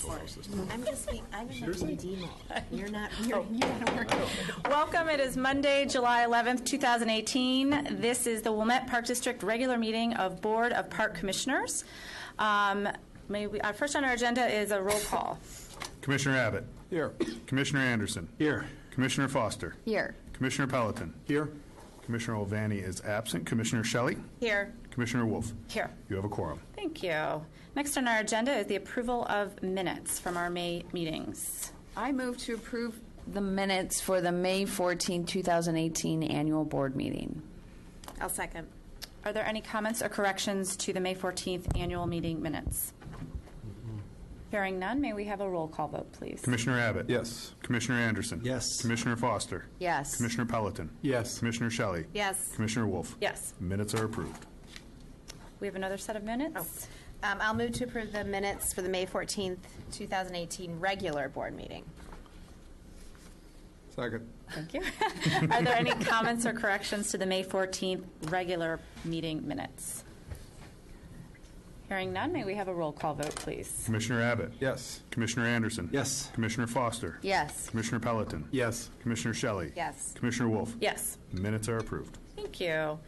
I'm just being demo. You're not working. Welcome. It is Monday, July 11th, 2018. This is the Wilmette Park District regular meeting of Board of Park Commissioners. First on our agenda is a roll call. Commissioner Abbott. Here. Commissioner Anderson. Here. Commissioner Foster. Here. Commissioner Pelleton. Here. Commissioner Olvani is absent. Commissioner Shelley. Here. Commissioner Wolf. Here. You have a quorum. Thank you. Next on our agenda is the approval of minutes from our May meetings. I move to approve the minutes for the May 14, 2018 annual board meeting. I'll second. Are there any comments or corrections to the May 14th annual meeting minutes? Hearing none, may we have a roll call vote, please? Commissioner Abbott. Yes. Commissioner Anderson. Yes. Commissioner Foster. Yes. Commissioner Pelleton. Yes. Commissioner Shelley. Yes. Commissioner Wolf. Yes. Minutes are approved. We have another set of minutes. I'll move to approve the minutes for the May 14th, 2018 regular board meeting. Second. Thank you. Are there any comments or corrections to the May 14th regular meeting minutes? Hearing none, may we have a roll call vote, please? Commissioner Abbott. Yes. Commissioner Anderson. Yes. Commissioner Foster. Yes. Commissioner Pelleton. Yes. Commissioner Shelley. Yes. Commissioner Wolf. Yes. Minutes are approved. Thank you.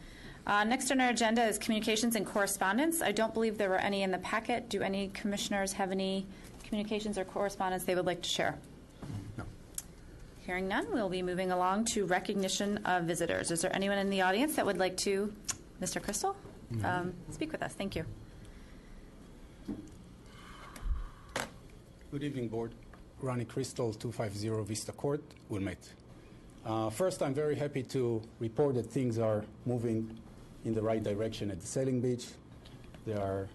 Next on our agenda is communications and correspondence. I don't believe there were any in the packet. Do any commissioners have any communications or correspondence they would like to share? No. Hearing none, we'll be moving along to recognition of visitors. Is there anyone in the audience that would like to, Mr. Crystal, speak with us? Thank you. Good evening, Board. Ronnie Crystal, 250 Vista Court, Wilmette. First, I'm very happy to report that things are moving in the right direction at the Sailing Beach. They are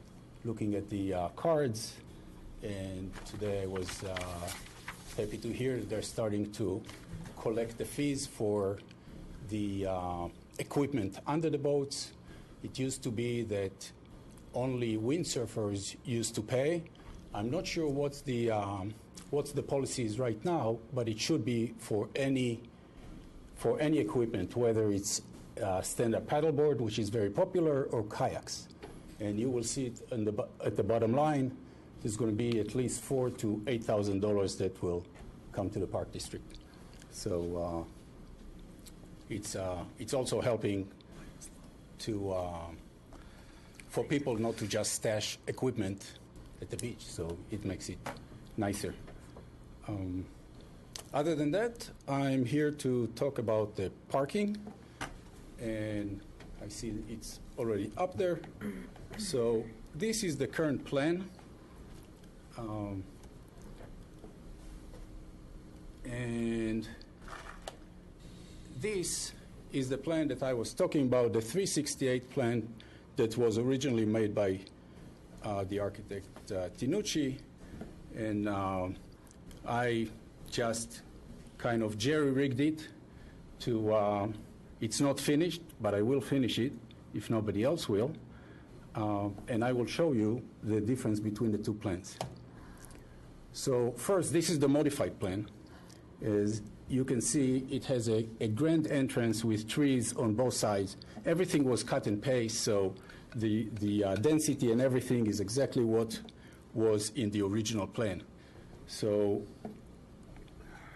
looking at the cards, and today I was happy to hear that they're starting to collect the fees for the equipment under the boats. It used to be that only windsurfers used to pay. I'm not sure what's the policy is right now, but it should be for any equipment, whether it's stand-up paddleboard, which is very popular, or kayaks. And you will see it at the bottom line. There's going to be at least $4,000 to $8,000 that will come to the park district. So it's also helping to for people not to just stash equipment at the beach, so it makes it nicer. Other than that, I'm here to talk about the parking, and I see it's already up there. So this is the current plan. And this is the plan that I was talking about, the 368 plan that was originally made by the architect Tinucci, and I just kind of jerry-rigged it to, it's not finished, but I will finish it if nobody else will, and I will show you the difference between the two plans. So first, this is the modified plan. As you can see, it has a grand entrance with trees on both sides. Everything was cut and paste, so the density and everything is exactly what was in the original plan. So,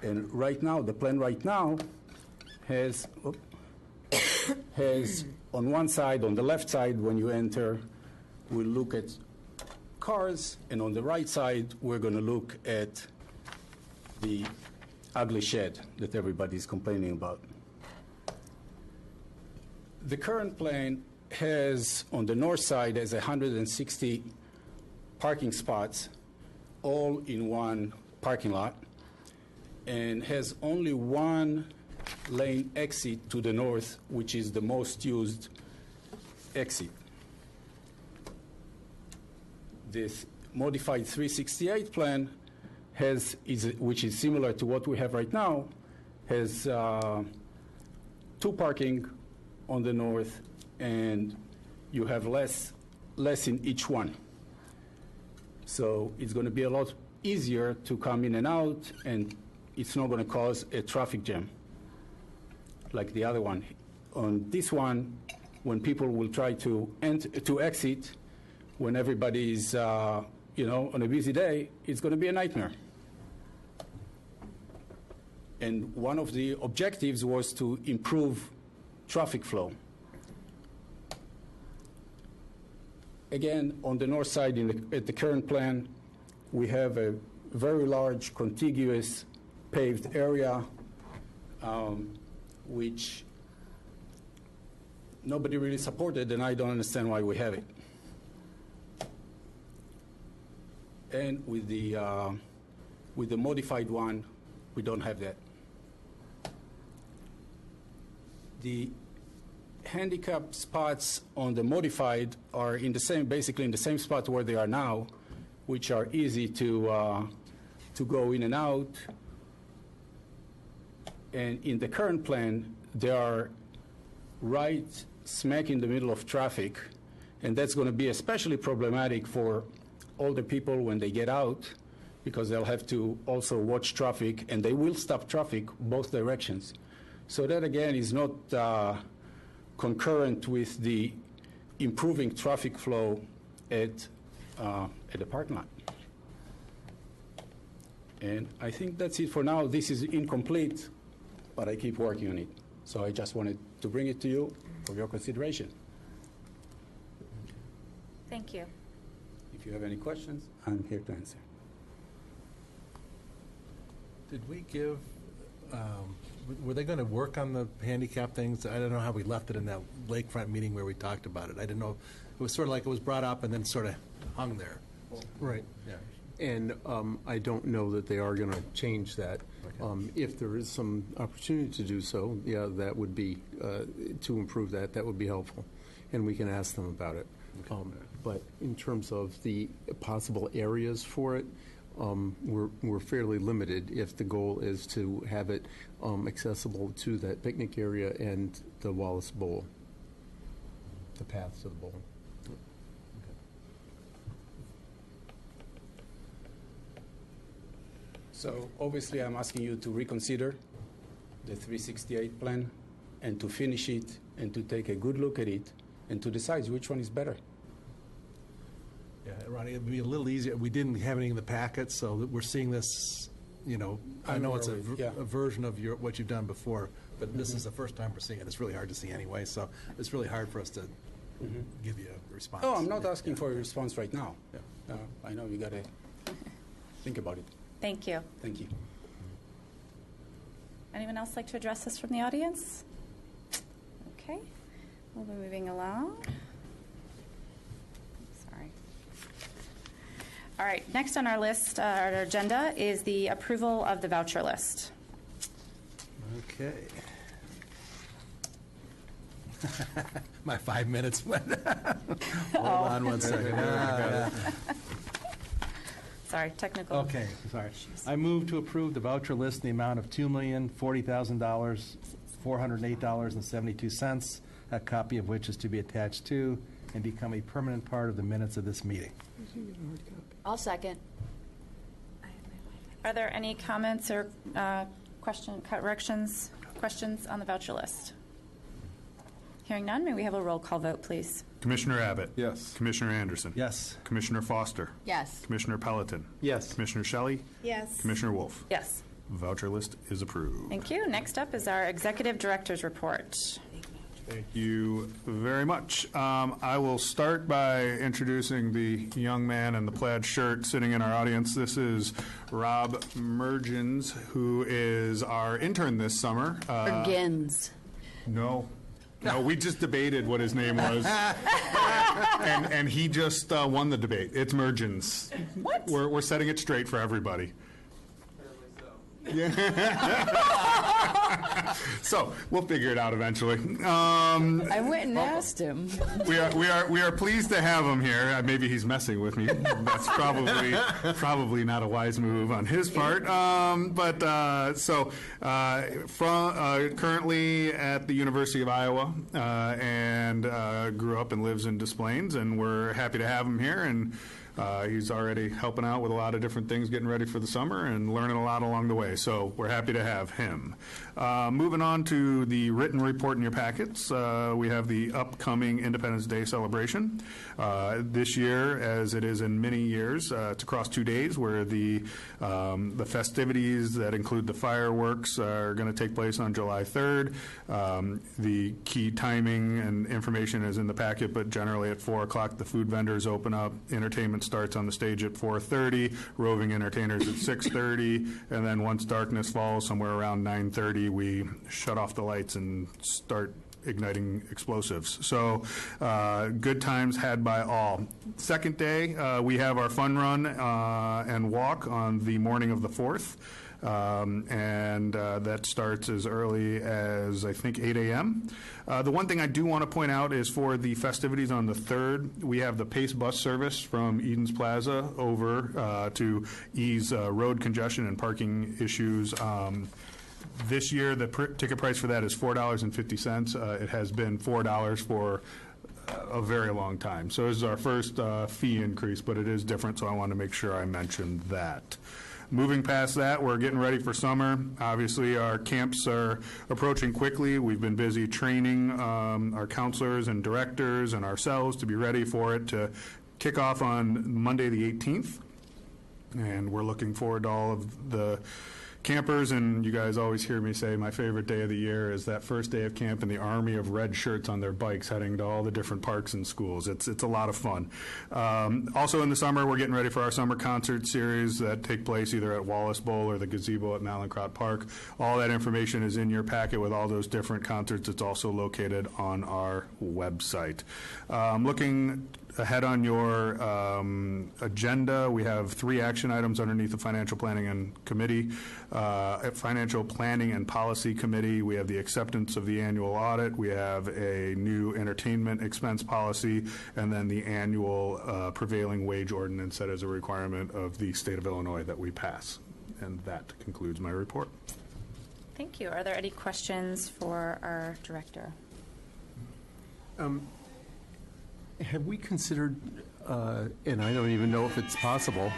and right now, the plan right now has on one side, on the left side, when you enter, we'll look at cars, and on the right side, we're going to look at the ugly shed that everybody's complaining about. The current plan has, on the north side, has 160 parking spots, all in one parking lot, and has only one lane exit to the north, which is the most used exit. This modified 368 plan has, which is similar to what we have right now, has two parking on the north, and you have less in each one. So it's going to be a lot easier to come in and out, and it's not going to cause a traffic jam like the other one. On this one, when people will try to exit, when everybody is on a busy day, it's going to be a nightmare. And one of the objectives was to improve traffic flow. Again, on the north side, at the current plan, we have a very large contiguous paved area, which nobody really supported, and I don't understand why we have it. And with the modified one, we don't have that. The handicap spots on the modified are basically in the same spot where they are now, which are easy to go in and out. And in the current plan, they are right smack in the middle of traffic, and that's going to be especially problematic for older people when they get out, because they'll have to also watch traffic, and they will stop traffic both directions. So that, again, is not concurrent with the improving traffic flow at the parking lot. And I think that's it for now. This is incomplete, but I keep working on it. So I just wanted to bring it to you for your consideration. Thank you. If you have any questions, I'm here to answer. Did we give, were they going to work on the handicap things? I don't know how we left it in that lakefront meeting where we talked about it. I didn't know, it was sort of like it was brought up and then sort of hung there. Right. Yeah. And I don't know that they are going to change that. If there is some opportunity to do so, yeah, that would be, to improve that, that would be helpful. And we can ask them about it. But in terms of the possible areas for it, we're fairly limited if the goal is to have it accessible to that picnic area and the Wallace Bowl, the paths to the bowl. So obviously, I'm asking you to reconsider the 368 plan and to finish it and to take a good look at it and to decide which one is better. Yeah, Ronnie, it'd be a little easier. We didn't have anything in the packet, so that we're seeing this, I know it's a version of what you've done before, but this is the first time we're seeing it. It's really hard to see anyway, so it's really hard for us to give you a response. Oh, I'm not asking for a response right now. Yeah. I know you got to think about it. Thank you. Thank you. Anyone else like to address us from the audience? Okay, we'll be moving along. Sorry. All right, next on our list, our agenda is the approval of the voucher list. Okay. My 5 minutes went. Hold on one second. Sorry, technical. Okay, sorry. I move to approve the voucher list in the amount of $2,040,000, $408.72, a copy of which is to be attached to and become a permanent part of the minutes of this meeting. I'll second. Are there any comments or questions on the voucher list? Hearing none, may we have a roll call vote, please? Commissioner Abbott? Yes. Commissioner Anderson? Yes. Commissioner Foster? Yes. Commissioner Pelletin? Yes. Commissioner Shelley? Yes. Commissioner Wolf? Yes. Voucher list is approved. Thank you. Next up is our executive director's report. Thank you very much. I will start by introducing the young man in the plaid shirt sitting in our audience. This is Rob Mergens, who is our intern this summer. Mergens. No, we just debated what his name was. and he just won the debate. It's Mergens. What? We're setting it straight for everybody. So we'll figure it out eventually. I went and asked him. We are pleased to have him here. Maybe he's messing with me. That's probably not a wise move on his part. Currently at the University of Iowa, and grew up and lives in Des Plaines, and we're happy to have him here. And He's already helping out with a lot of different things, getting ready for the summer and learning a lot along the way. So we're happy to have him. Moving on to the written report in your packets, we have the upcoming Independence Day celebration. This year, as it is in many years, it's across 2 days where the festivities that include the fireworks are going to take place on July 3rd. The key timing and information is in the packet, but generally at 4 o'clock the food vendors open up. Entertainment starts on the stage at 4:30, roving entertainers at 6:30, and then once darkness falls, somewhere around 9:30, we shut off the lights and start igniting explosives. So good times had by all. Second day, we have our fun run and walk on the morning of the 4th. That starts as early as, I think, 8 a.m. The one thing I do want to point out is for the festivities on the 3rd, we have the Pace bus service from Edens Plaza over to ease road congestion and parking issues. This year, the ticket price for that is $4.50. It has been $4 for a very long time. So this is our first fee increase, but it is different, so I want to make sure I mentioned that. Moving past that, we're getting ready for summer. Obviously, our camps are approaching quickly. We've been busy training our counselors and directors and ourselves to be ready for it to kick off on Monday the 18th. And we're looking forward to all of the campers, and you guys always hear me say my favorite day of the year is that first day of camp and the army of red shirts on their bikes heading to all the different parks and schools. It's a lot of fun. Also in the summer, we're getting ready for our summer concert series that take place either at Wallace Bowl or the gazebo at Malincrot Park. All that information is in your packet with all those different concerts. It's also located on our website. Looking ahead on your agenda, we have 3 action items underneath the Financial Planning and Policy Committee. We have the acceptance of the annual audit. We have a new entertainment expense policy, and then the annual prevailing wage ordinance that is a requirement of the state of Illinois that we pass. And that concludes my report. Thank you. Are there any questions for our director? Have we considered, and I don't even know if it's possible,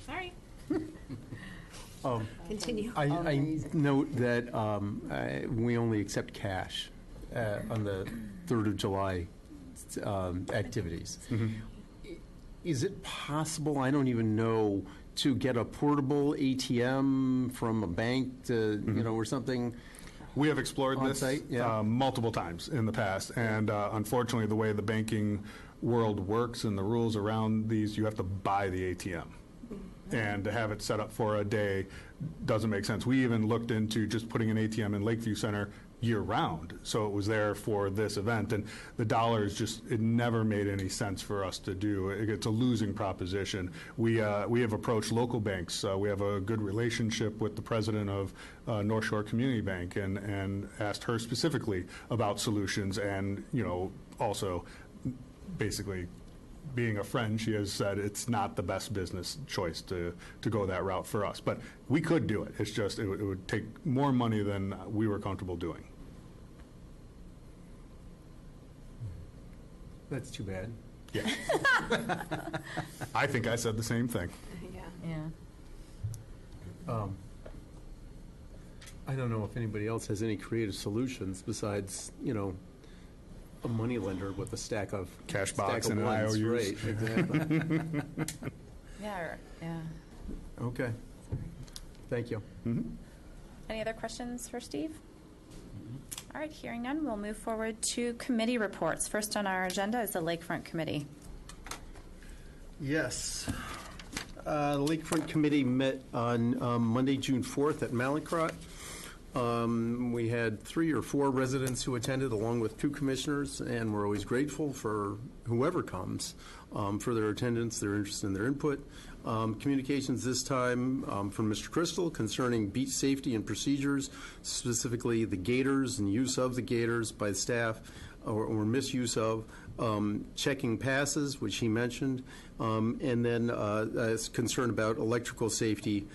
Sorry. Continue. I note that we only accept cash on the 3rd of July activities. Is it possible, I don't even know, to get a portable ATM from a bank to, or something? We have explored On this site, yeah. Multiple times in the past, and unfortunately, the way the banking world works and the rules around these, you have to buy the ATM. And to have it set up for a day doesn't make sense. We even looked into just putting an ATM in Lakeview Center year-round, so it was there for this event. And the dollars just, it never made any sense for us to do. It's a losing proposition. We have approached local banks. We have a good relationship with the president of North Shore Community Bank and asked her specifically about solutions, and, also basically being a friend, she has said it's not the best business choice to go that route for us. But we could do it. It's just it would take more money than we were comfortable doing. That's too bad. Yeah. I think I said the same thing. Yeah. I don't know if anybody else has any creative solutions besides, a money lender with a stack of Cash box stack of and ones. IOUs. Right, exactly. Yeah. Okay. Thank you. Any other questions for Steve? All right, hearing none, we'll move forward to committee reports. First on our agenda is the Lakefront Committee. Yes. The Lakefront Committee met on Monday, June 4th at Malincrot. We had 3 or 4 residents who attended, along with 2 commissioners, and we're always grateful for whoever comes for their attendance, their interest, and their input. Communications this time from Mr. Crystal concerning beach safety and procedures, specifically the gators and use of the gators by staff or misuse of, checking passes, which he mentioned, and then concern about electrical safety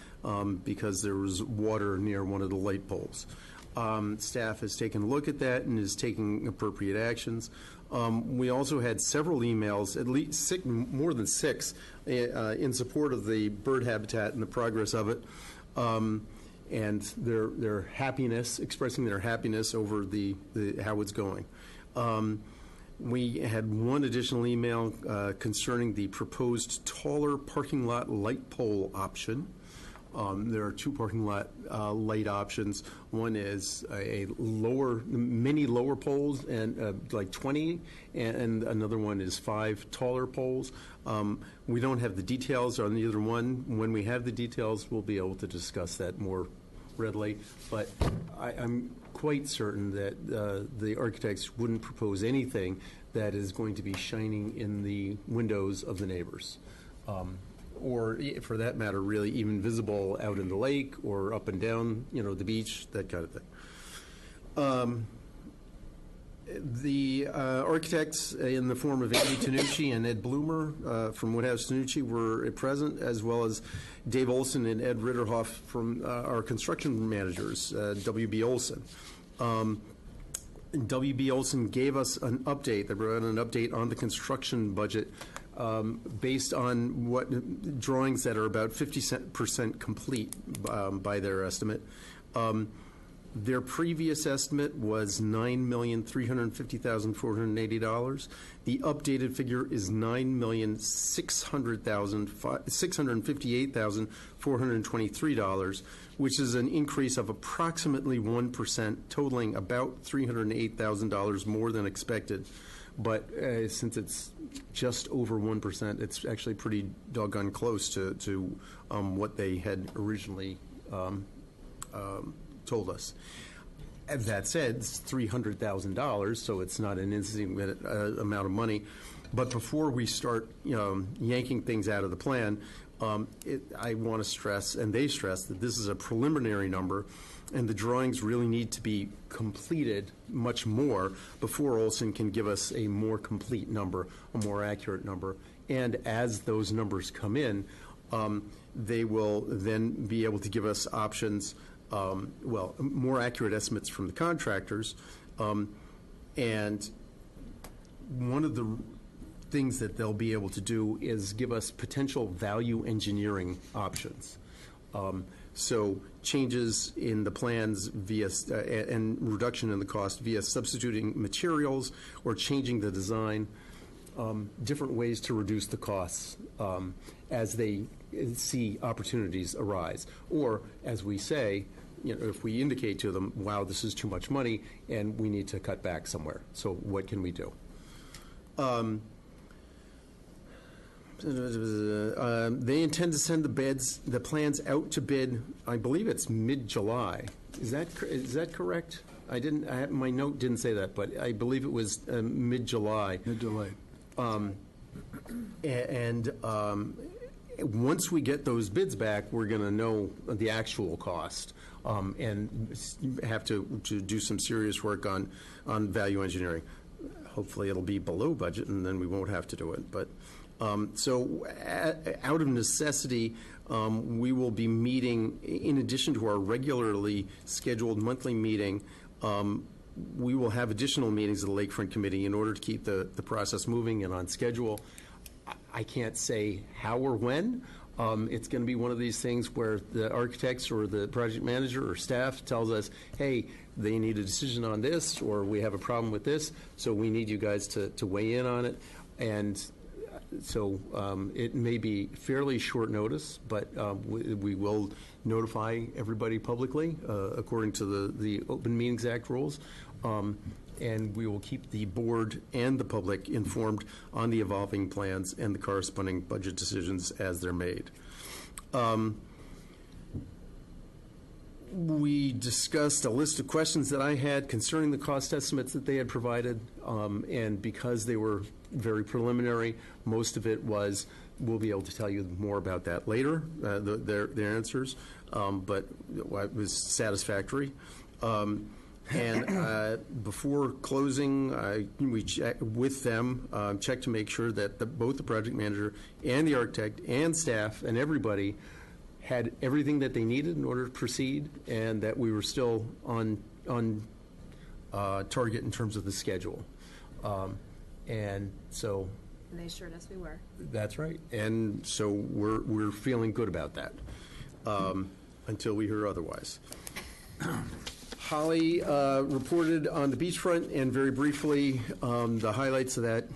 because there was water near one of the light poles. Staff has taken a look at that and is taking appropriate actions. We also had several emails, at least more than 6, in support of the bird habitat and the progress of it, and their happiness, expressing their happiness over the how it's going. We had one additional email concerning the proposed taller parking lot light pole option. There are 2 parking lot light options. One is many lower poles, and like 20, and another one is 5 taller poles. We don't have the details on either one. When we have the details, we'll be able to discuss that more readily. But I'm quite certain that the architects wouldn't propose anything that is going to be shining in the windows of the neighbors. Or, for that matter, really even visible out in the lake or up and down, the beach, that kind of thing. The architects in the form of Andy Tanucci and Ed Bloomer from Woodhouse Tanucci were present, as well as Dave Olson and Ed Ritterhoff from our construction managers, W.B. Olson. W.B. Olson gave us an update. They brought an update on the construction budget based on what drawings that are about 50% complete by their estimate. Their previous estimate was $9,350,480. The updated figure is $9,658,423, which is an increase of approximately 1%, totaling about $308,000 more than expected. But since it's just over 1%, it's actually pretty doggone close to what they had originally told us. That said, it's $300,000, so it's not an insignificant amount of money. But before we start yanking things out of the plan, I want to stress, and they stress, that this is a preliminary number, and the drawings really need to be completed much more before Olson can give us a more complete number, a more accurate number. And as those numbers come in, they will then be able to give us options, more accurate estimates from the contractors. And one of the things that they'll be able to do is give us potential value engineering options. So changes in the plans via and reduction in the cost via substituting materials or changing the design, different ways to reduce the costs as they see opportunities arise. Or, as we say, if we indicate to them, wow, this is too much money and we need to cut back somewhere. So what can we do? They intend to send the plans out to bid, I believe it's mid-July. Is that correct? My note didn't say that, but I believe it was mid-July. Mid-July. Once we get those bids back, we're going to know the actual cost and have to do some serious work on value engineering. Hopefully it'll be below budget, and then we won't have to do it. But so out of necessity, we will be meeting, in addition to our regularly scheduled monthly meeting, we will have additional meetings of the Lakefront Committee in order to keep the process moving and on schedule. I can't say how or when. It's going to be one of these things where the architects or the project manager or staff tells us, hey, they need a decision on this, or we have a problem with this, so we need you guys to weigh in on it. And so it may be fairly short notice, but we will notify everybody publicly according to the Open Meetings Act rules. And we will keep the board and the public informed on the evolving plans and the corresponding budget decisions as they're made. We discussed a list of questions that I had concerning the cost estimates that they had provided, and because they were very preliminary, most of it was, we'll be able to tell you more about that later, their answers, but it was satisfactory. And before closing, we checked with them, checked to make sure that both the project manager and the architect and staff and everybody had everything that they needed in order to proceed, and that we were still on target in terms of the schedule. And so And they assured us we were. that's right. And so we're feeling good about that until we hear otherwise. Holly reported on the beachfront, and very briefly, the highlights of that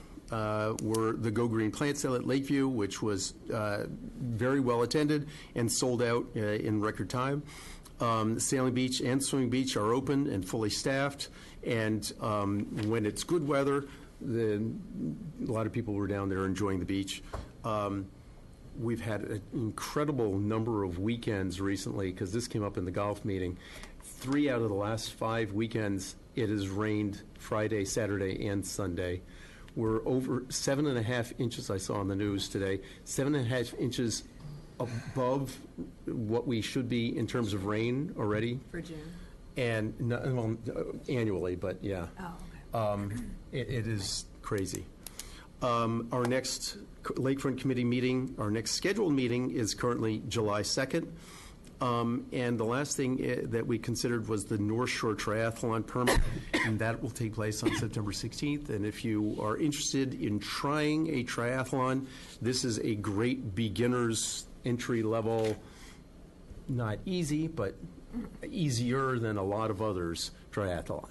were the Go Green plant sale at Lakeview, which was very well attended and sold out in record time. Sailing Beach and Swimming Beach are open and fully staffed, and when it's good weather, a lot of people were down there enjoying the beach. We've had an incredible number of weekends recently, because this came up in the golf meeting. 3 out of the last 5 weekends, it has rained Friday, Saturday, and Sunday. We're over 7.5 inches, I saw on the news today, 7.5 inches above what we should be in terms of rain already. For June. And, well, annually, but yeah. Oh, okay. It is crazy. Our next Lakefront Committee meeting, our next scheduled meeting is currently July 2nd. And the last thing that we considered was the North Shore Triathlon permit, and that will take place on September 16th. And if you are interested in trying a triathlon, this is a great beginner's entry level, not easy, but easier than a lot of others, triathlon.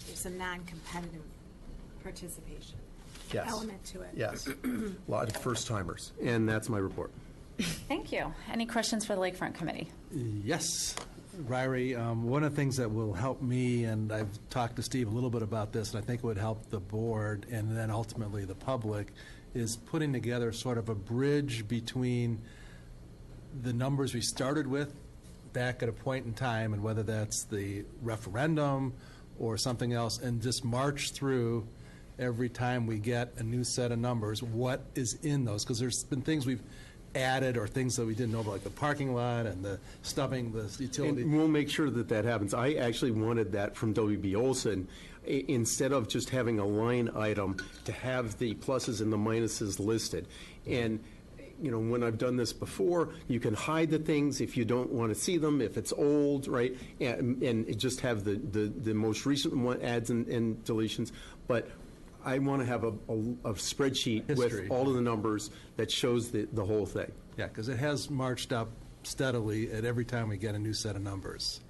There's a non-competitive participation Yes. element to it. Yes. A lot of first-timers. And that's my report. Thank you. Any questions for the Lakefront Committee? Yes, Ryrie, one of the things that will help me, and I've talked to Steve a little bit about this, and I think it would help the board and then ultimately the public, is putting together sort of a bridge between the numbers we started with back at a point in time, and whether that's the referendum or something else, and just march through every time we get a new set of numbers, what is in those, because there's been things we've added or things that we didn't know about, like the parking lot and the stubbing, the utility. And we'll make sure that that happens. I actually wanted that from W.B. Olson, instead of just having a line item, to have the pluses and the minuses listed. And, you know, when I've done this before, you can hide the things if you don't want to see them, if it's old, right? And just have the most recent one, adds and deletions. But I want to have a spreadsheet History. with all of the numbers that shows the whole thing. Yeah, because it has marched up steadily at every time we get a new set of numbers.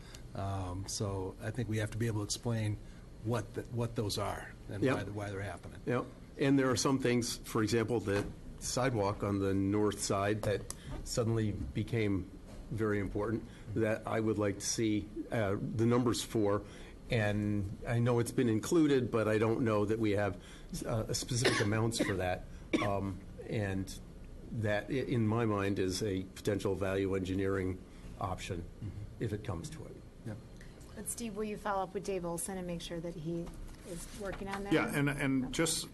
So I think we have to be able to explain what those are and Yep. why they're happening. Yeah, and there are some things, for example, the sidewalk on the north side that suddenly became very important, that I would like to see the numbers for. And I know it's been included, but I don't know that we have specific amounts for that. And that, in my mind, is a potential value engineering option if it comes to it. But Steve, will you follow up with Dave Olson and make sure that he is working on that? Yeah, and just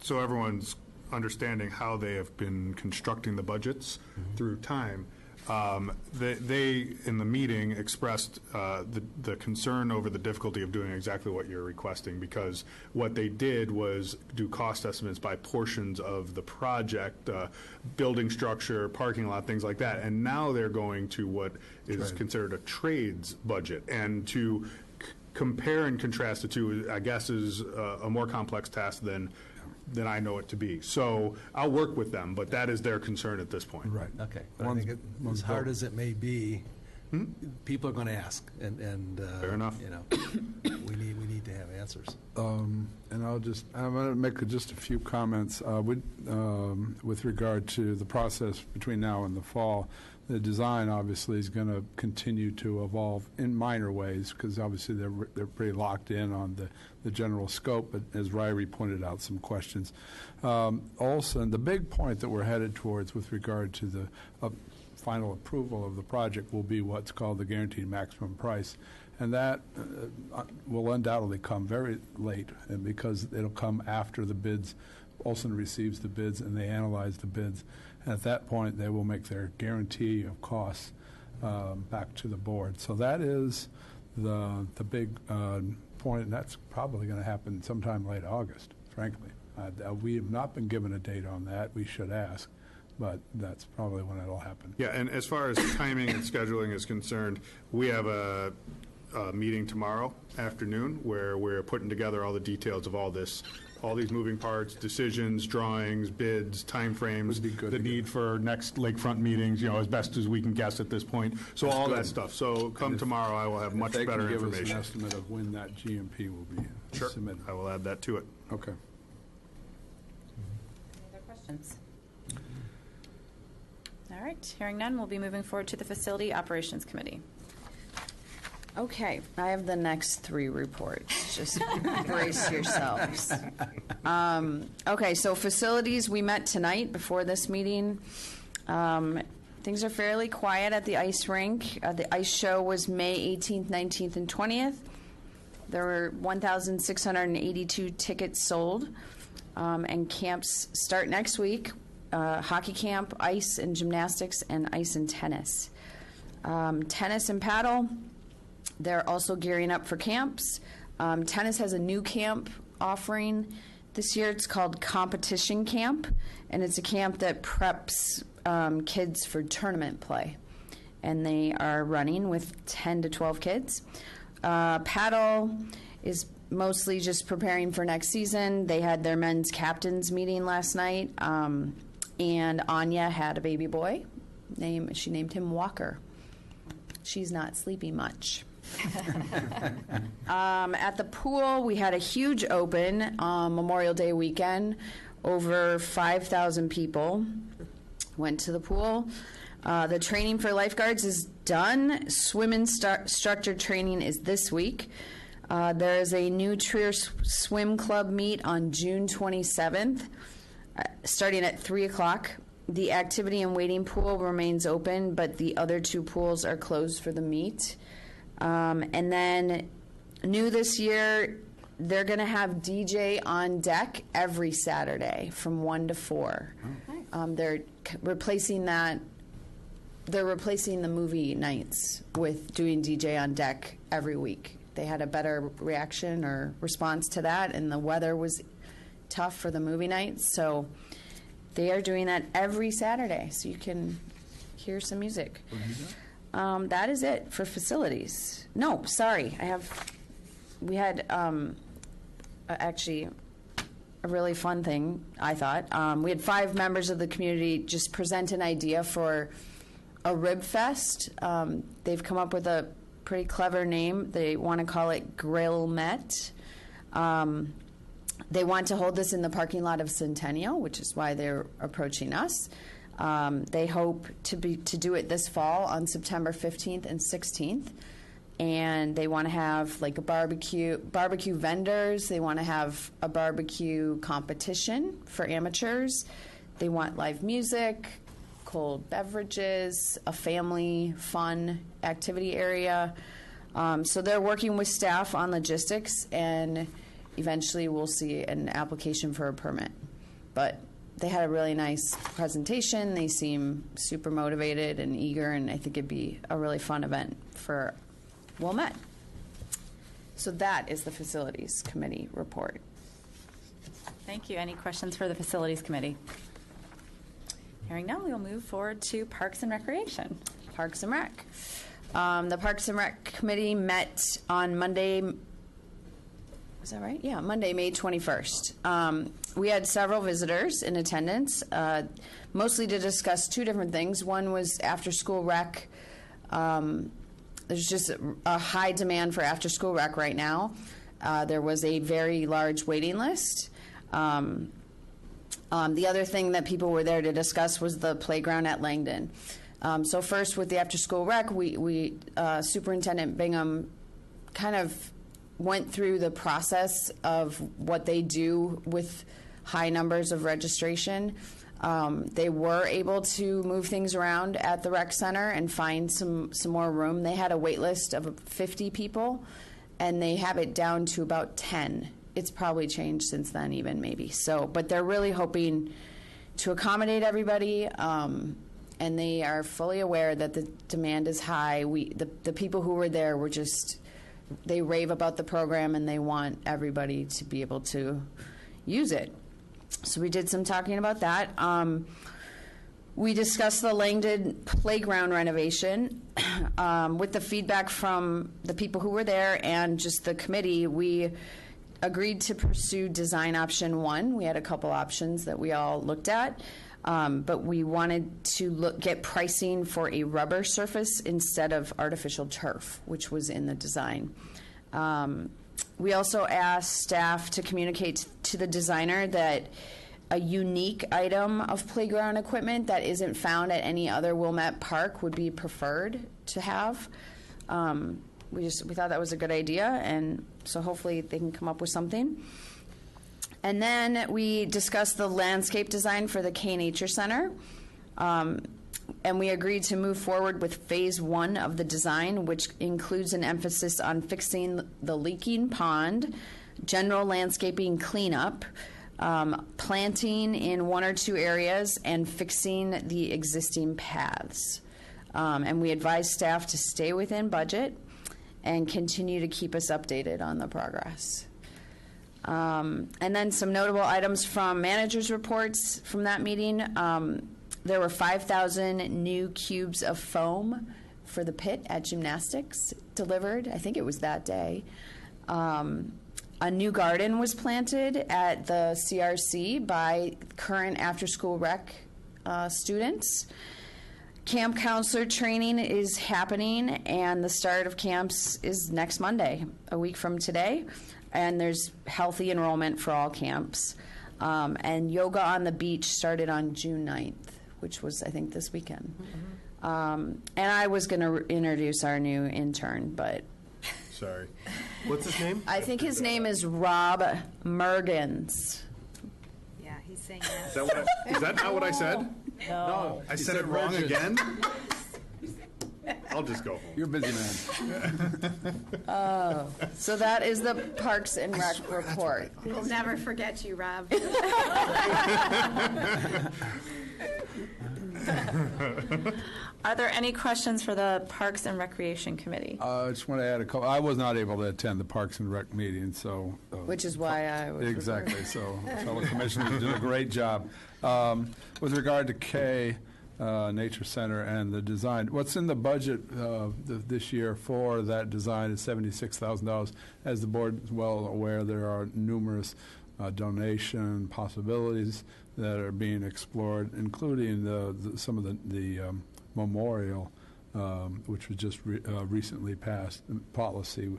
so everyone's understanding how they have been constructing the budgets through time, they in the meeting expressed the concern over the difficulty of doing exactly what you're requesting, because what they did was do cost estimates by portions of the project, building structure, parking lot, things like that, and now they're going to what is considered a trades budget, and to compare and contrast the two, I guess, is a more complex task than I know it to be. So I'll work with them, but that is their concern at this point. Right, okay. But I think as hard as it may be, people are going to ask, and Fair enough. You know, we need to have answers. And I'm going to make just a few comments with regard to the process between now and the fall. The design obviously is going to continue to evolve in minor ways, because obviously they're pretty locked in on the general scope, but as Ryrie pointed out, some questions. Also, the big point that we're headed towards with regard to the final approval of the project will be what's called the guaranteed maximum price. And that will undoubtedly come very late, and because it'll come after the bids. Olson receives the bids and they analyze the bids. And at that point, they will make their guarantee of costs back to the board. So that is the big point, and that's probably going to happen sometime late August, frankly. We have not been given a date on that. We should ask, but that's probably when it'll happen. Yeah, and as far as timing and scheduling is concerned, we have a meeting tomorrow afternoon where we're putting together all the details of all this all these moving parts, decisions, drawings, bids, timeframes, Would be good the to get. need for next lakefront meetings, as best as we can guess at this point. So all that good. stuff. So come tomorrow, I will have much If they better can give us information. an estimate of when that GMP will be Sure, submitted. I will add that to it. Okay. Any other questions? All right, hearing none, we'll be moving forward to the Facility Operations Committee. Okay, I have the next three reports. Just brace yourselves. Okay, so facilities, we met tonight before this meeting. Things are fairly quiet at the ice rink. The ice show was May 18th, 19th, and 20th. There were 1,682 tickets sold, and camps start next week. Hockey camp, ice and gymnastics, and ice and tennis. Tennis and paddle, they're also gearing up for camps. Tennis has a new camp offering this year. It's called Competition Camp, and it's a camp that preps kids for tournament play. And they are running with 10 to 12 kids. Paddle is mostly just preparing for next season. They had their men's captains meeting last night, and Anya had a baby boy. She named him Walker. She's not sleeping much. At the pool, we had a huge open Memorial Day weekend. Over 5,000 people went to the pool. The training for lifeguards is done. Swim instructor training is this week. There is a new Trier Swim Club meet on June 27th, starting at 3 o'clock. The activity and wading pool remains open, but the other two pools are closed for the meet. And then new this year, they're going to have DJ on deck every Saturday from 1 to 4. They're replacing that. They're replacing the movie nights with doing DJ on deck every week. They had a better reaction or response to that, and the weather was tough for the movie nights, so they are doing that every Saturday, so you can hear some music. That is it for facilities. No, sorry, we had actually a really fun thing, I thought. We had 5 members of the community just present an idea for a rib fest. They've come up with a pretty clever name. They want to call it Grill Met. They want to hold this in the parking lot of Centennial, which is why they're approaching us. They hope to do it this fall on September 15th and 16th. And they want to have like a barbecue vendors. They want to have a barbecue competition for amateurs. They want live music, cold beverages, a family fun activity area. So they're working with staff on logistics, and eventually we'll see an application for a permit. But they had a really nice presentation. They seem super motivated and eager, and I think it'd be a really fun event for Wilmette. So that is the Facilities Committee report. Thank you. Any questions for the Facilities Committee? Hearing none, we will move forward to Parks and Recreation. Parks and Rec. The Parks and Rec Committee met on Monday. Was that right? Yeah, Monday, May 21st. We had several visitors in attendance, mostly to discuss 2 different things. One was after-school rec. There's just a high demand for after-school rec right now. There was a very large waiting list. The other thing that people were there to discuss was the playground at Langdon. So first, with the after-school rec, we Superintendent Bingham kind of went through the process of what they do with high numbers of registration. They were able to move things around at the rec center and find some more room. They had a wait list of 50 people, and they have it down to about 10. It's probably changed since then, even maybe. So, but they're really hoping to accommodate everybody, and they are fully aware that the demand is high. The people who were there were just, they rave about the program, and they want everybody to be able to use it. So we did some talking about that. We discussed the Langdon playground renovation. With the feedback from the people who were there and just the committee, we agreed to pursue design option 1. We had a couple options that we all looked at, but we wanted to get pricing for a rubber surface instead of artificial turf, which was in the design. We also asked staff to communicate to the designer that a unique item of playground equipment that isn't found at any other Wilmette Park would be preferred to have. We thought that was a good idea, and so hopefully they can come up with something. And then we discussed the landscape design for the K Nature Center, and we agreed to move forward with phase 1 of the design, which includes an emphasis on fixing the leaking pond, general landscaping cleanup, planting in 1 or 2 areas, and fixing the existing paths. And we advise staff to stay within budget and continue to keep us updated on the progress. And then some notable items from managers' reports from that meeting. There were 5,000 new cubes of foam for the pit at gymnastics delivered. I think it was that day. A new garden was planted at the CRC by current after-school rec students. Camp counselor training is happening, and the start of camps is next Monday, a week from today. And there's healthy enrollment for all camps. And yoga on the beach started on June 9th, which was, I think, this weekend. And I was going to introduce our new intern, but Sorry. What's his name? I think his name is Rob Mergens. Yeah, he's saying that. Is that not what I said? No. I said it wrong again? I'll just go home. You're a busy man. So that is the Parks and Rec report. We'll never forget you, Rob. Are there any questions for the Parks and Recreation Committee? I just want to add a couple. I was not able to attend the Parks and Rec meeting, so. Which is why I was Exactly, so fellow commissioners did a great job. With regard to K Nature Center and the design, what's in the budget this year for that design is $76,000. As the board is well aware, there are numerous donation possibilities that are being explored, including some of the memorial, which was just recently passed policy.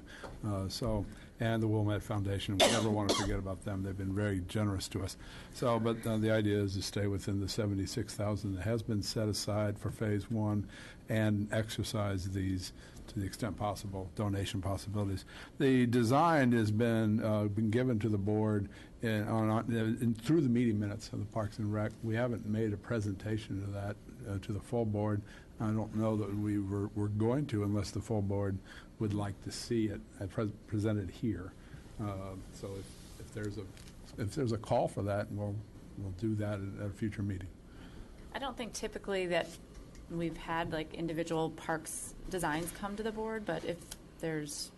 And the Wilmette Foundation. We never want to forget about them. They've been very generous to us. So, but the idea is to stay within the $76,000 that has been set aside for phase 1, and exercise these to the extent possible, donation possibilities. The design has been given to the board through the meeting minutes of the Parks and Rec. We haven't made a presentation of that to the full board. I don't know that we're going to, unless the full board would like to see it presented here. So if there's a call for that, we'll do that at a future meeting. I don't think typically that we've had like individual parks designs come to the board, but if there's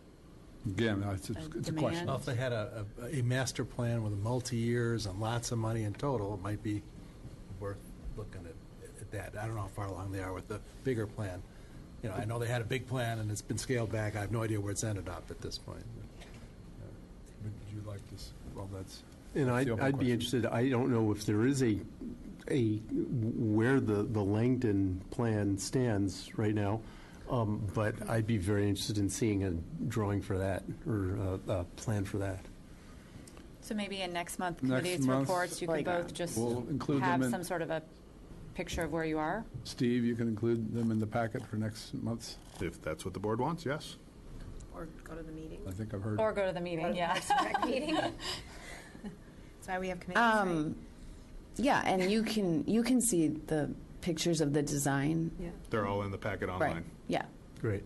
Again, it's a question. Well, if they had a master plan with multi-years and lots of money in total, it might be worth looking at that. I don't know how far along they are with the bigger plan. You know, I know they had a big plan and it's been scaled back. I have no idea where it's ended up at this point. Would you like this? Well, that's. And that's the open I'd be question. interested, I don't know if there is where the Langdon plan stands right now, but I'd be very interested in seeing a drawing for that, or a plan for that. So maybe in next month Next committee's month, reports, you could both just We'll include them have in- some sort of a picture of where you are? Steve, you can include them in the packet for next month. If that's what the board wants, yes. Or go to the meeting. I think I've heard. Or go to the meeting, yeah. Meeting. That's why we have committees, right? Yeah, and you can see the pictures of the design. Yeah. They're all in the packet online. Right. Yeah, Great.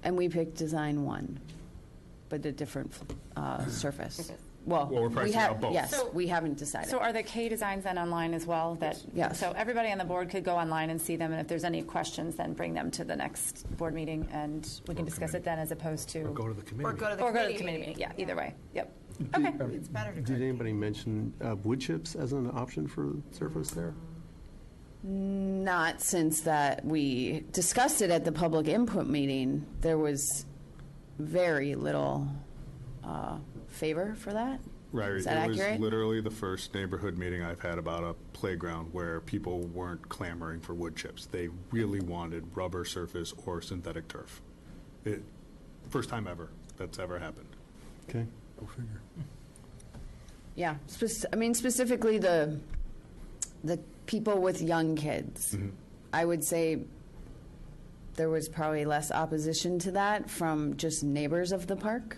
and we picked design 1, but a different surface. Well, Well, we're we pricing have out both. yes, So- we haven't decided. So are the K designs then online as well? Yes. So everybody on the board could go online and see them, and if there's any questions, then bring them to the next board meeting, and we can discuss it then as opposed to. Or go to the committee. Or go to the Or go to committee the committee meeting. meeting, yeah, either way, yep. Did- Okay. It's better to go Did to the anybody mention wood chips as an option for surface there? Not since that we discussed it at the public input meeting. There was very little favor for that? Right. Is that It was accurate? literally the first neighborhood meeting I've had about a playground where people weren't clamoring for wood chips. They really wanted rubber surface or synthetic turf. First time ever that's ever happened. Okay. Yeah, specifically the people with young kids. I would say there was probably less opposition to that from just neighbors of the park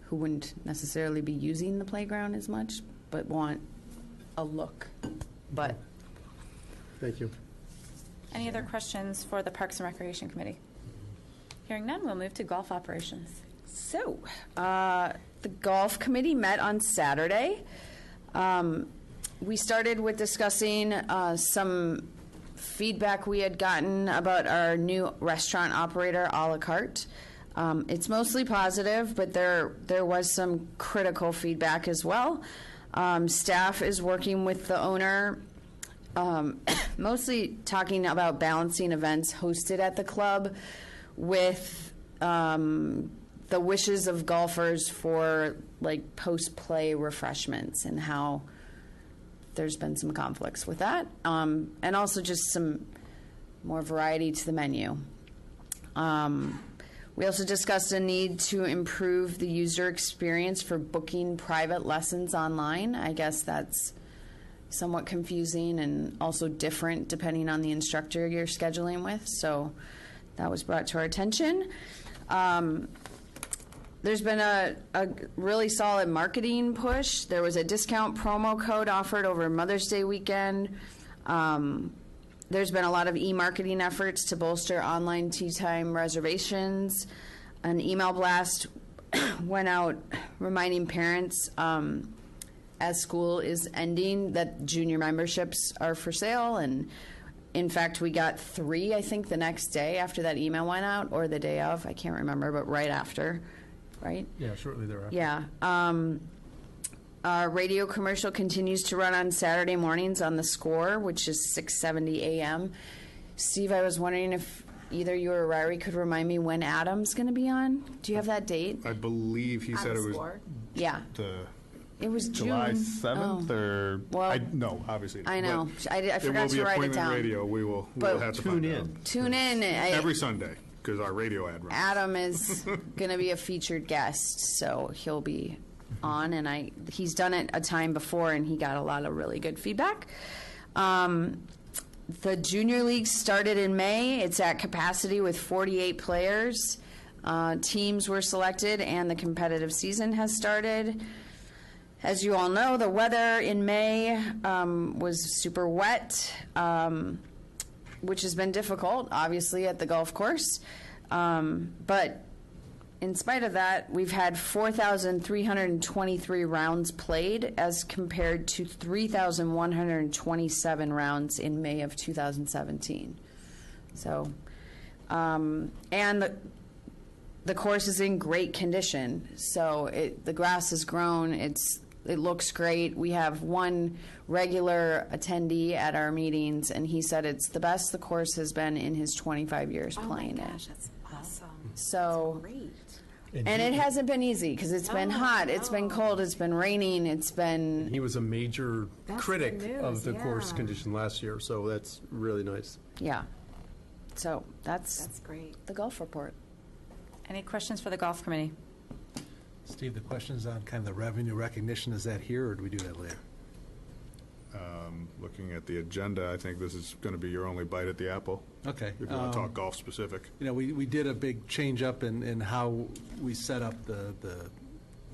who wouldn't necessarily be using the playground as much, but want a look. But Thank you. Any other questions for the Parks and Recreation Committee? Hearing none, we'll move to golf operations. so, the golf committee met on Saturday. We started with discussing some feedback we had gotten about our new restaurant operator, a la carte. It's mostly positive, but there was some critical feedback as well. Staff is working with the owner, mostly talking about balancing events hosted at the club with the wishes of golfers for like post-play refreshments, and how there's been some conflicts with that, and also just some more variety to the menu. We also discussed a need to improve the user experience for booking private lessons online. I guess that's somewhat confusing and also different depending on the instructor you're scheduling with, so that was brought to our attention. There's been a really solid marketing push. There was a discount promo code offered over Mother's Day weekend. There's been a lot of e-marketing efforts to bolster online tea time reservations. An email blast went out reminding parents as school is ending that junior memberships are for sale. And in fact, we got 3, I think, the next day after that email went out, or the day of. I can't remember, but right after, right? Yeah, shortly thereafter. Yeah. Our radio commercial continues to run on Saturday mornings on The Score, which is 6:70 a.m. Steve, I was wondering if either you or Ryrie could remind me when Adam's going to be on. Do you have that date? I believe he said it was Yeah. the It was July June. 7th, or Well, no, obviously. I know. But I forgot to write it It will be appointment down. radio. We will But have to tune find in. out. Tune in. Every Sunday, because our radio ad runs. Adam is going to be a featured guest, so he'll be on, and he's done it a time before, and he got a lot of really good feedback. The Junior League started in May. It's at capacity with 48 players. Teams were selected, and the competitive season has started. As you all know, the weather in May was super wet, which has been difficult, obviously, at the golf course. But in spite of that, we've had 4,323 rounds played as compared to 3,127 rounds in May of 2017. So, and the course is in great condition. So the grass has grown. It looks great. We have one regular attendee at our meetings, and he said it's the best the course has been in his 25 years playing it. That's awesome. So, Great. and it hasn't been easy because it's been hot, it's been cold, it's been raining, it's been, He was a major That's critic good news, of the course yeah. condition last year, so that's really nice. yeah. So that's That's great. the golf report. Any questions for the golf committee? Steve, the question's on kind of the revenue recognition. Is that here, or do we do that later? Looking at the agenda, I think this is going to be your only bite at the apple, Okay. if you want to talk golf specific. You know, we did a big change up in how we set up the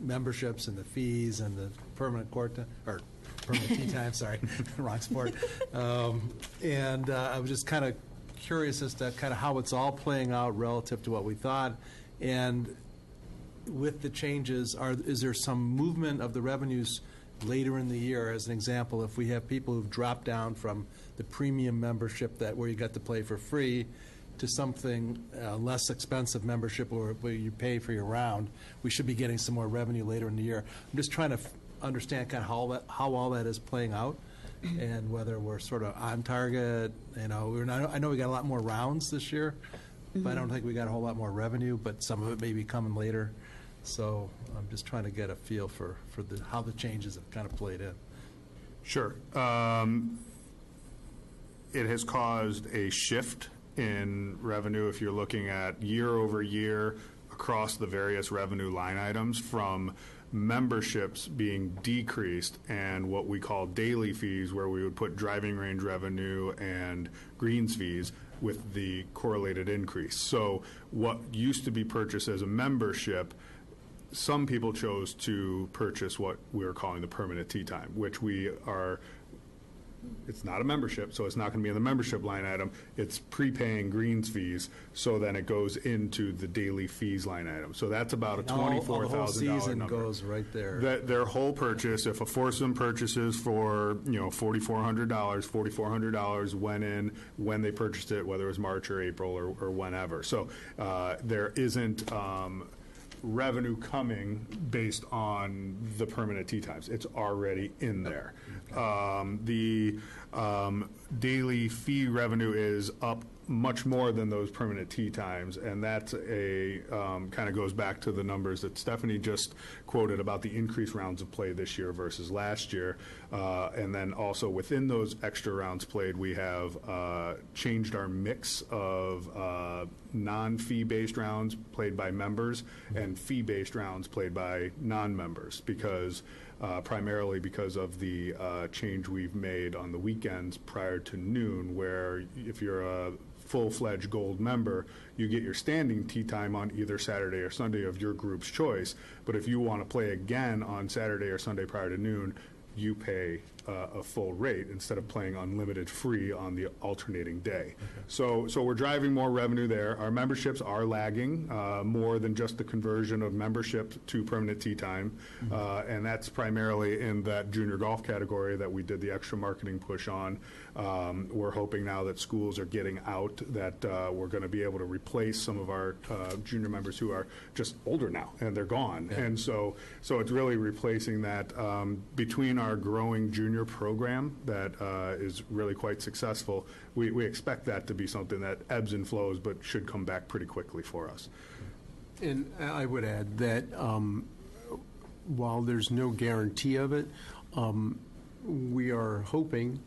memberships and the fees and the permanent court, or permanent tee time, sorry, wrong sport. And I was just kind of curious as to kind of how it's all playing out relative to what we thought. And with the changes, is there some movement of the revenues later in the year? As an example, if we have people who've dropped down from the premium membership where you got to play for free to something less expensive membership where you pay for your round, we should be getting some more revenue later in the year. I'm just trying to understand kind of how all that is playing out and whether we're sort of on target. You know, I know we got a lot more rounds this year, but I don't think we got a whole lot more revenue, but some of it may be coming later. So I'm just trying to get a feel for how the changes have kind of played in. Sure. It has caused a shift in revenue if you're looking at year over year across the various revenue line items, from memberships being decreased and what we call daily fees, where we would put driving range revenue and greens fees, with the correlated increase. So what used to be purchased as a membership, some people chose to purchase what we're calling the permanent tee time, which we are, it's not a membership, so it's not going to be in the membership line item. It's prepaying greens fees, so then it goes into the daily fees line item. So that's about a $24,000 The whole season number. goes right there. Their whole purchase, if a foursome purchases for, $4,400 went in when they purchased it, whether it was March or April or whenever. So there isn't revenue coming based on the permanent tee times. It's already in there. The daily fee revenue is up much more than those permanent tee times, and that's a kind of goes back to the numbers that Stephanie just quoted about the increased rounds of play this year versus last year. And then also within those extra rounds played, we have changed our mix of non-fee-based rounds played by members and fee-based rounds played by non-members, because primarily because of the change we've made on the weekends prior to noon, where if you're a full-fledged gold member, you get your standing tee time on either Saturday or Sunday of your group's choice. But if you want to play again on Saturday or Sunday prior to noon, you pay a full rate instead of playing unlimited free on the alternating day. So we're driving more revenue there. Our memberships are lagging more than just the conversion of membership to permanent tee time, and that's primarily in that junior golf category that we did the extra marketing push on. We're hoping now that schools are getting out that we're going to be able to replace some of our junior members who are just older now and they're gone. Yeah. And so it's really replacing that between our growing junior program that is really quite successful. We expect that to be something that ebbs and flows, but should come back pretty quickly for us. And I would add that while there's no guarantee of it, we are hoping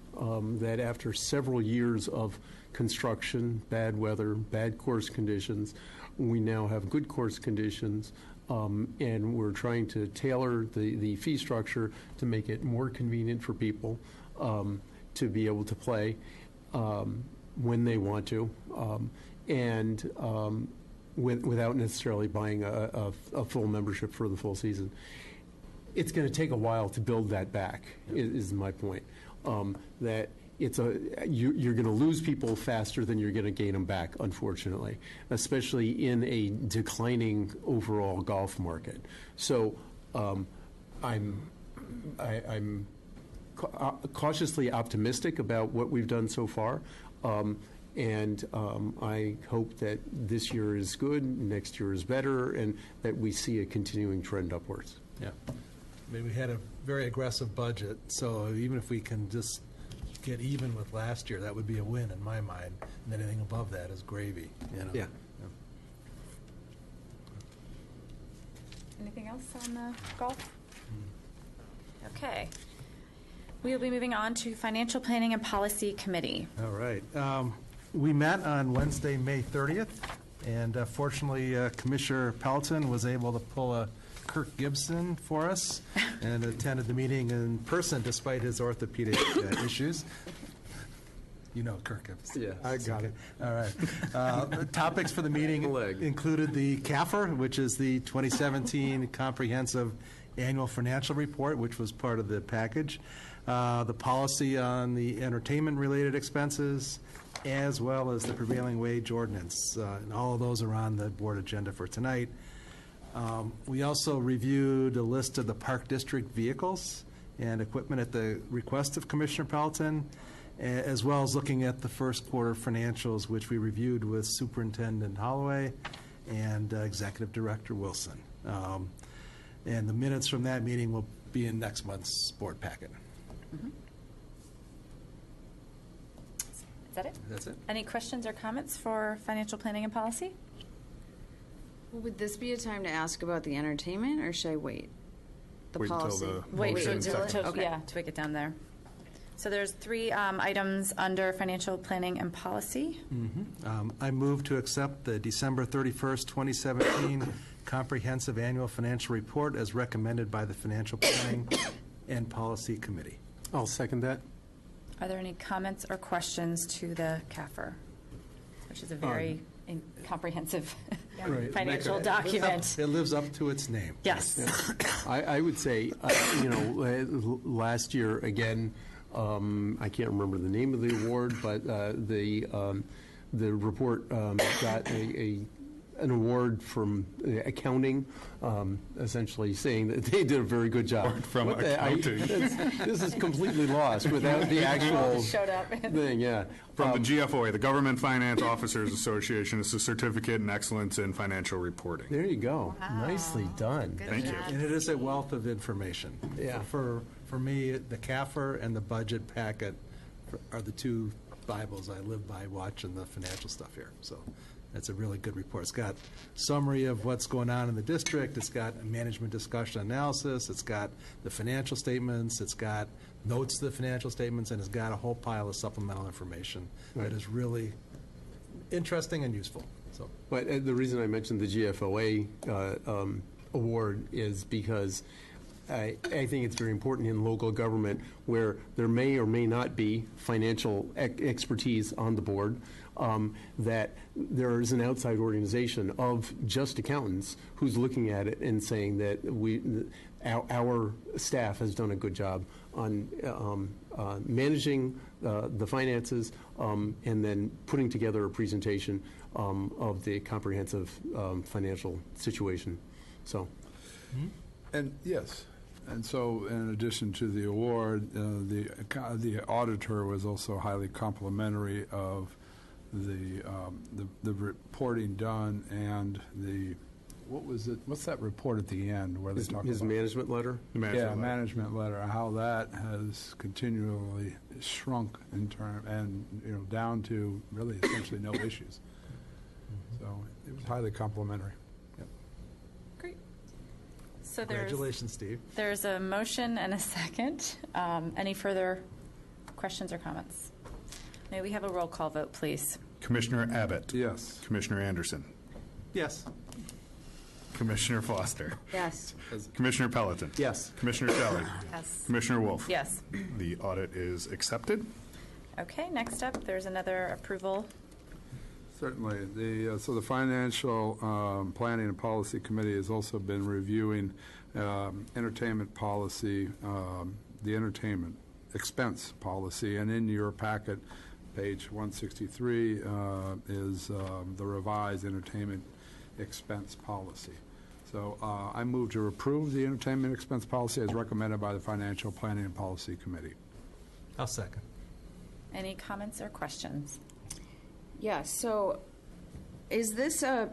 that after several years of construction, bad weather, bad course conditions, we now have good course conditions, and we're trying to tailor the fee structure to make it more convenient for people to be able to play when they want to, and without necessarily buying a full membership for the full season. It's going to take a while to build that back, is my point. That you're going to lose people faster than you're going to gain them back, unfortunately, especially in a declining overall golf market. So I'm cautiously optimistic about what we've done so far, and I hope that this year is good, next year is better, and that we see a continuing trend upwards. Yeah. I mean, we had a very aggressive budget, so even if we can just get even with last year, that would be a win in my mind, and anything above that is gravy. Yeah. Anything else on golf? Okay. We will be moving on to Financial Planning and Policy Committee. All right. We met on Wednesday, May 30th, and fortunately, Commissioner Pelton was able to pull a Kirk Gibson for us and attended the meeting in person despite his orthopedic issues. You know Kirk Gibson. Yeah, I got it. All right. The topics for the meeting included the CAFR, which is the 2017 Comprehensive Annual Financial Report, which was part of the package, the policy on the entertainment-related expenses, as well as the prevailing wage ordinance. And all of those are on the board agenda for tonight. We also reviewed a list of the Park District vehicles and equipment at the request of Commissioner Pelton, as well as looking at the first quarter financials, which we reviewed with Superintendent Holloway and Executive Director Wilson. And the minutes from that meeting will be in next month's board packet. Mm-hmm. Is that it? That's it. Any questions or comments for Financial Planning and Policy? Would this be a time to ask about the entertainment, or should I wait? The Wait until policy? the Wait, motion to- second. to- Okay. yeah, to get down there. So there's three items under financial planning and policy. I move to accept the December 31st, 2017 Comprehensive Annual Financial Report as recommended by the Financial Planning and Policy Committee. I'll second that. Are there any comments or questions to the CAFR, which is a very comprehensive financial document? It lives up to its name. Yes. I would say, last year, again, I can't remember the name of the award, but the report got an award from accounting, essentially saying that they did a very good job. Award from What the- accounting. This is completely lost without the actual Showed up. thing, yeah. From the GFOA, the Government Finance Officers Association, it's a certificate in excellence in financial reporting. There you go. Nicely done. Thank you. And it is a wealth of information. Yeah. For me, the CAFR and the budget packet are the two Bibles I live by watching the financial stuff here. So that's a really good report. It's got summary of what's going on in the district. It's got a management discussion analysis. It's got the financial statements. It's got notes to the financial statements, and it's got a whole pile of supplemental information that is really interesting and useful. So. But the reason I mentioned the GFOA award is because I think it's very important in local government where there may or may not be financial expertise on the board, that there is an outside organization of just accountants who's looking at it and saying that our staff has done a good job on managing the finances and then putting together a presentation of the comprehensive financial situation. So. And yes, and so in addition to the award, the auditor was also highly complimentary of the reporting done and what's that report at the end where they talk His about management letter? The management letter. management letter, how that has continually shrunk in term and down to really essentially no issues. So it was highly complimentary. Great. So Congratulations, Steve. there's a motion and a second. Any further questions or comments? May we have a roll call vote, please? Commissioner Abbott. Yes. Commissioner Anderson. Yes. Commissioner Foster. Yes. Commissioner Pelleton. Yes. Commissioner Shelley. Yes. Commissioner Wolf. Yes. The audit is accepted. Okay, next up, there's another approval. Certainly. So the Financial Planning and Policy Committee has also been reviewing entertainment policy, the entertainment expense policy, and in your packet, page 163, is the revised entertainment expense policy. So I move to approve the entertainment expense policy as recommended by the Financial Planning and Policy Committee. I'll second. Any comments or questions? Yeah, so is this a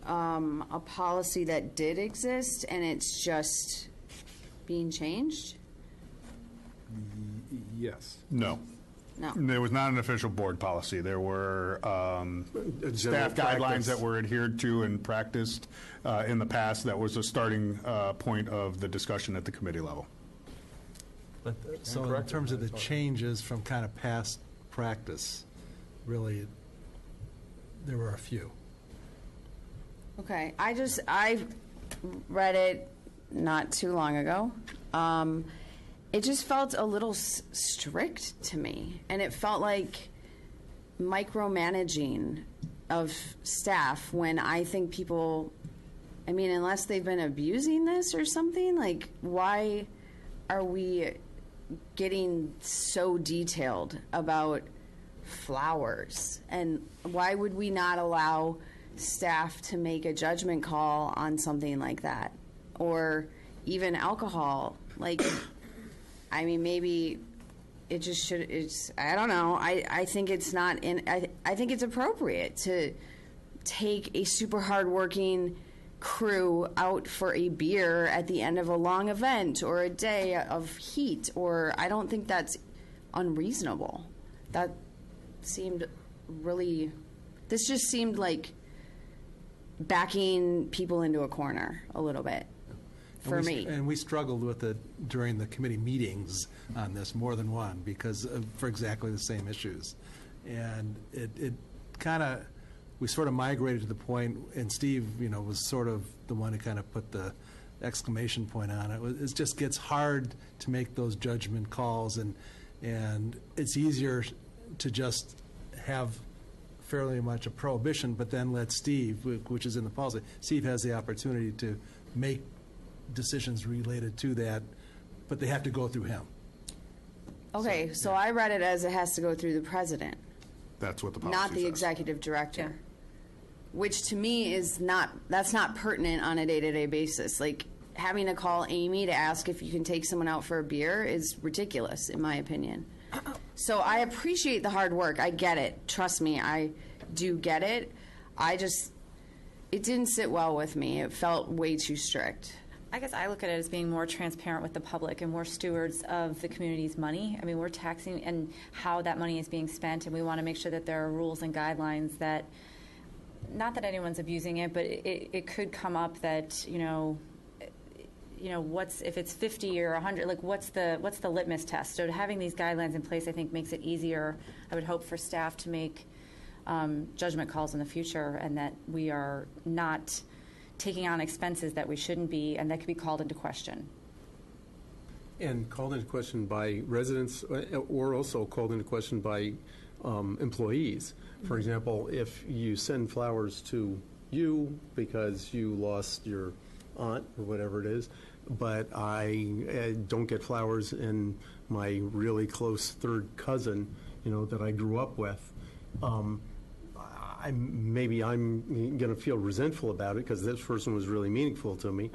policy that did exist and it's just being changed? Yes. No. No. There was not an official board policy. There were staff guidelines that were adhered to and practiced in the past. That was a starting point of the discussion at the committee level. But so in terms of the changes from kind of past practice, really, there were a few. Okay, I read it not too long ago. It just felt a little strict to me, and it felt like micromanaging of staff when I think people, I mean, unless they've been abusing this or something, like, why are we getting so detailed about flowers? And why would we not allow staff to make a judgment call on something like that? Or even alcohol, like, I mean, maybe it just should, it's, I don't know. I think it's not I think it's appropriate to take a super hardworking crew out for a beer at the end of a long event or a day of heat, or I don't think that's unreasonable. That seemed really, this just seemed like backing people into a corner a little bit for me. And we struggled with it during the committee meetings on this, more than one, because for exactly the same issues. And it kind of, we sort of migrated to the point, and Steve, was sort of the one who kind of put the exclamation point on it. It just gets hard to make those judgment calls, and it's easier to just have fairly much a prohibition, but then let Steve, which is in the policy, Steve has the opportunity to make decisions related to that, but they have to go through him. Okay, so I read it as it has to go through the president, That's what the policy not the says. executive director. Yeah. Which to me is that's not pertinent on a day-to-day basis. Like, having to call Amy to ask if you can take someone out for a beer is ridiculous, in my opinion. So I appreciate the hard work. I get it. Trust me, I do get it. It didn't sit well with me. It felt way too strict. I guess I look at it as being more transparent with the public and more stewards of the community's money. I mean, we're taxing and how that money is being spent, and we want to make sure that there are rules and guidelines that, not that anyone's abusing it, but it could come up that, what's, if it's 50 or 100, like what's the litmus test? So having these guidelines in place, I think, makes it easier, I would hope, for staff to make judgment calls in the future, and that we are not taking on expenses that we shouldn't be, and that could be called into question. And called into question by residents, or also called into question by employees. For example, if you send flowers to you because you lost your aunt or whatever it is, but I don't get flowers in my really close third cousin, that I grew up with, maybe I'm going to feel resentful about it because this person was really meaningful to me.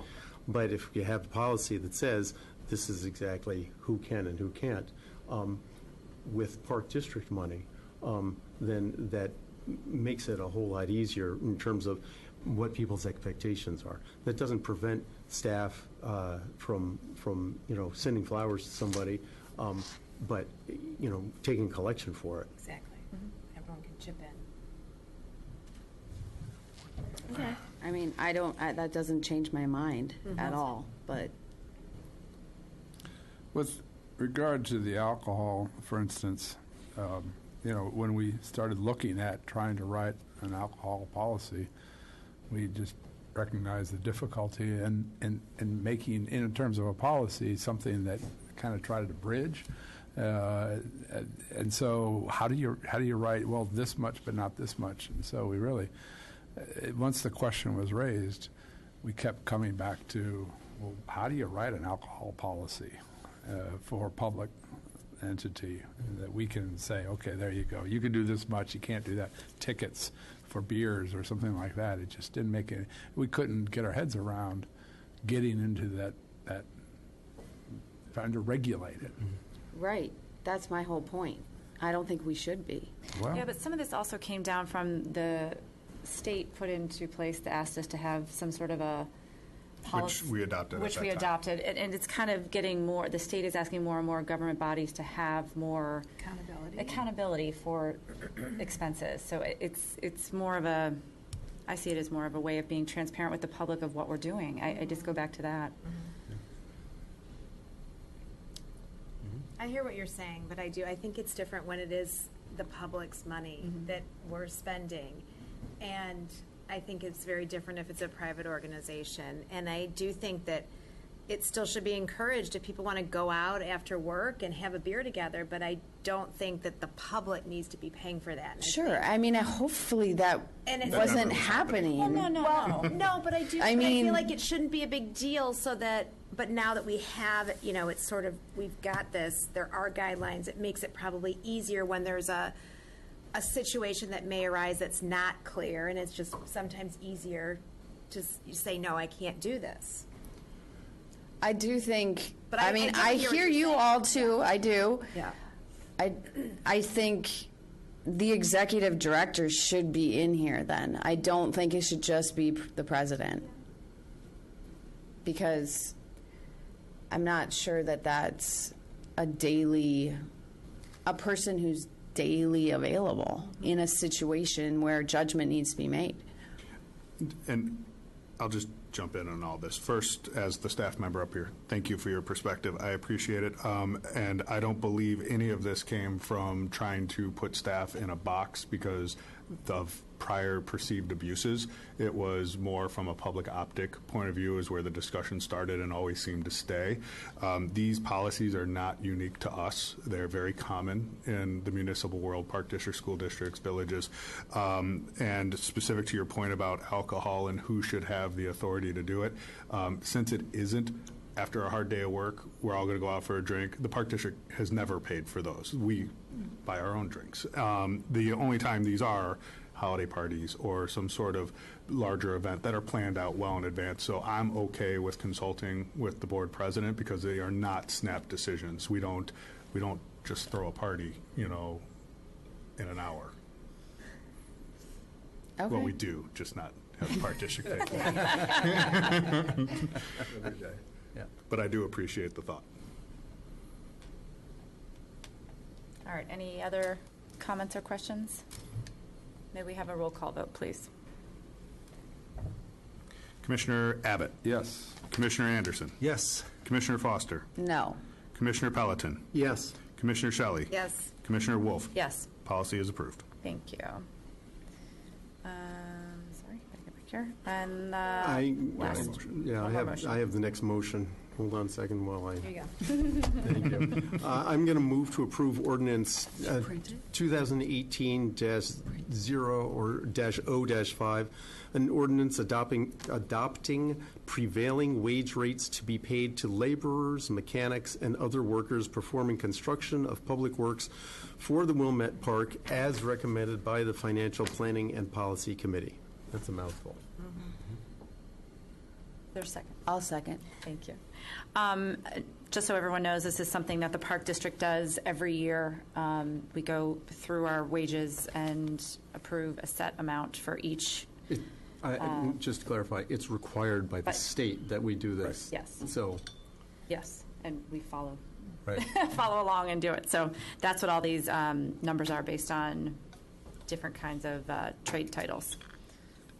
But if you have a policy that says this is exactly who can and who can't, with Park District money, then that makes it a whole lot easier in terms of what people's expectations are. That doesn't prevent staff from sending flowers to somebody, but taking collection for it. Exactly. Everyone can chip in. Okay. I mean, that doesn't change my mind at all, but. With regard to the alcohol, for instance, when we started looking at trying to write an alcohol policy, we just recognized the difficulty in making, in terms of a policy, something that kind of tried to bridge. And so how do you write, well, this much but not this much? And so we really, once the question was raised, we kept coming back to, well, how do you write an alcohol policy for a public entity that we can say, okay, there you go. You can do this much, you can't do that. Tickets for beers or something like that. It just didn't make any, we couldn't get our heads around getting into that trying to regulate it. Right. That's my whole point. I don't think we should be. Well, Yeah, but some of this also came down from the state put into place that asked us to have some sort of a policy. Which we adopted at Which that we time. adopted. And it's kind of getting more, the state is asking more and more government bodies to have more accountability for expenses. So it's more of a, I see it as more of a way of being transparent with the public of what we're doing. I just go back to that. I hear what you're saying, but I think it's different when it is the public's money that we're spending. And I think it's very different if it's a private organization. And I do think that it still should be encouraged if people want to go out after work and have a beer together, but I don't think that the public needs to be paying for that. And Sure. I mean, hopefully that And it- wasn't That never was happening. happening. Well, no, but I do. I but I mean- feel like it shouldn't be a big deal. So that, but now that we have, it's sort of, we've got this. There are guidelines. It makes it probably easier when there's a situation that may arise that's not clear, and it's just sometimes easier to say, no, I can't do this. I do think, But I I mean, do I hear what hear you're you saying. all too. I do. Yeah. I think the executive director should be in here then. I don't think it should just be the president. Because I'm not sure that that's a person who's daily available in a situation where judgment needs to be made. And I'll just jump in on all this. First, as the staff member up here, thank you for your perspective. I appreciate it. And I don't believe any of this came from trying to put staff in a box because of prior perceived abuses. It was more from a public optic point of view is where the discussion started and always seemed to stay. These policies are not unique to us. They're very common in the municipal world, park districts, school districts, villages. And specific to your point about alcohol and who should have the authority to do it, since it isn't after a hard day of work, we're all going to go out for a drink. The park district has never paid for those. We buy our own drinks. The only time these are holiday parties or some sort of larger event that are planned out well in advance. So I'm okay with consulting with the board president because they are not snap decisions. We don't just throw a party, in an hour. Okay. Well, we do, just not have the park district pay for it. Yeah. But I do appreciate the thought. All right, any other comments or questions? May we have a roll call vote, please? Commissioner Abbott. Yes. Commissioner Anderson. Yes. Commissioner Foster. No. Commissioner Pelletin. Yes. Commissioner Shelley. Yes. Commissioner Wolf. Yes. Policy is approved. Thank you. Sorry, gotta get back here. And last. Yeah, One more motion. I have the next motion. Hold on a second while I. Here you go. Thank you. I'm going to move to approve ordinance 2018-0/5, an ordinance adopting prevailing wage rates to be paid to laborers, mechanics, and other workers performing construction of public works for the Wilmette Park as recommended by the Financial Planning and Policy Committee. That's a mouthful. There's a second. I'll second. Thank you. Just so everyone knows, this is something that the Park District does every year. We go through our wages and approve a set amount for each. Just to clarify, it's required by the But- state that we do this. Yes. So, Yes, and we follow Right. follow along and do it. So that's what all these numbers are based on, different kinds of trade titles.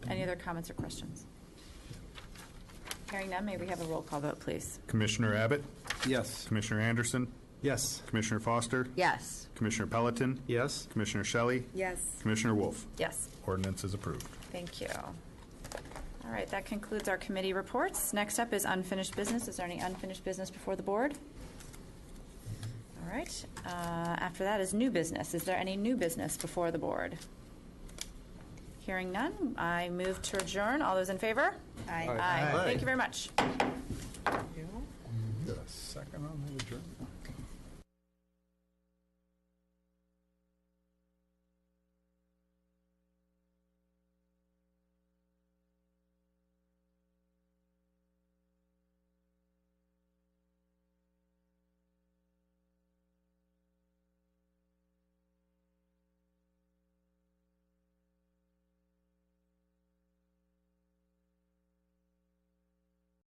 Any other comments or questions? Hearing none, may we have a roll call vote, please? Commissioner Abbott. Yes. Commissioner Anderson. Yes. Commissioner Foster. Yes. Commissioner Pelletin. yes? Commissioner Shelley. Yes. Commissioner Wolf. Yes. Ordinance is approved. Thank you. All right, that concludes our committee reports. Next up is unfinished business. Is there any unfinished business before the board? All right. After that is new business. Is there any new business before the board? Hearing none, I move to adjourn. All those in favor? Aye. Aye. Thank you very much. Get a second on the adjournment?